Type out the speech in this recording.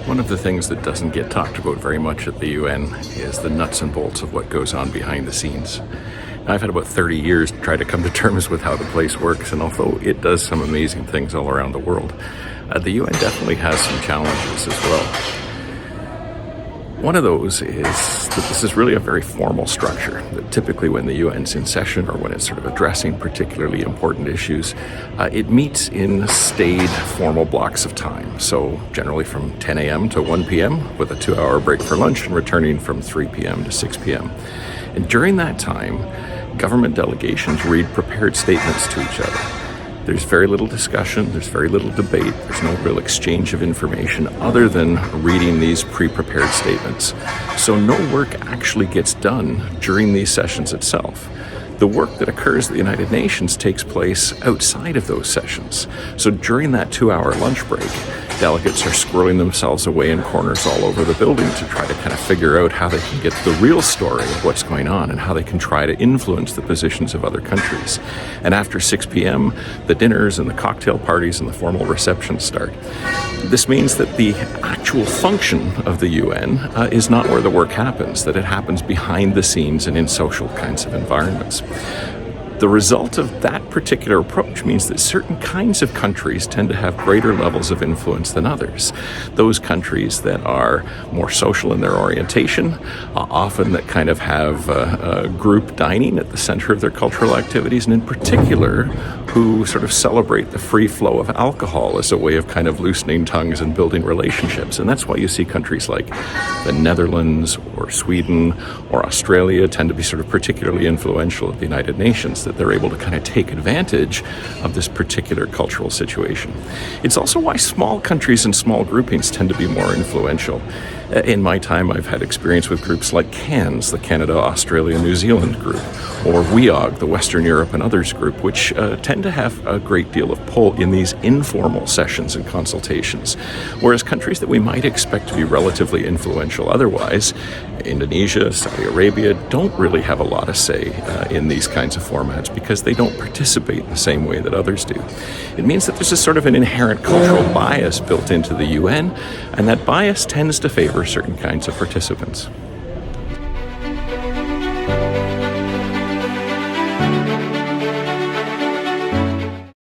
One of the things that doesn't get talked about very much at the UN is the nuts and bolts of what goes on behind the scenes. I've had about 30 years to try to come to terms with how the place works, and although it does some amazing things all around the world, the UN definitely has some challenges as well. One of those is that this is really a very formal structure, that typically when the UN's in session or when it's sort of addressing particularly important issues, it meets in staid formal blocks of time. So generally from 10 a.m. to 1 p.m. with a 2-hour break for lunch and returning from 3 p.m. to 6 p.m. And during that time, government delegations read prepared statements to each other. There's very little discussion, there's very little debate, there's no real exchange of information other than reading these pre-prepared statements. So no work actually gets done during these sessions itself. The work that occurs at the United Nations takes place outside of those sessions. So during that 2-hour lunch break, delegates are squirreling themselves away in corners all over the building to try to kind of figure out how they can get the real story of what's going on and how they can try to influence the positions of other countries. And after 6 p.m., the dinners and the cocktail parties and the formal receptions start. This means that the actual function of the UN is not where the work happens, that it happens behind the scenes and in social kinds of environments. The result of that particular approach means that certain kinds of countries tend to have greater levels of influence than others. Those countries that are more social in their orientation, often that kind of have group dining at the center of their cultural activities, and in particular, who sort of celebrate the free flow of alcohol as a way of kind of loosening tongues and building relationships. And that's why you see countries like the Netherlands or Sweden or Australia tend to be sort of particularly influential at the United Nations, that they're able to kind of take advantage of this particular cultural situation. It's also why small countries and small groupings tend to be more influential. In my time, I've had experience with groups like CANS, the Canada, Australia, New Zealand group, or WEOG, the Western Europe and Others group, which tend to have a great deal of pull in these informal sessions and consultations. Whereas countries that we might expect to be relatively influential otherwise, Indonesia, Saudi Arabia, don't really have a lot of say in these kinds of formats because they don't participate in the same way that others do. It means that there's a sort of an inherent cultural bias built into the UN, and that bias tends to favor certain kinds of participants.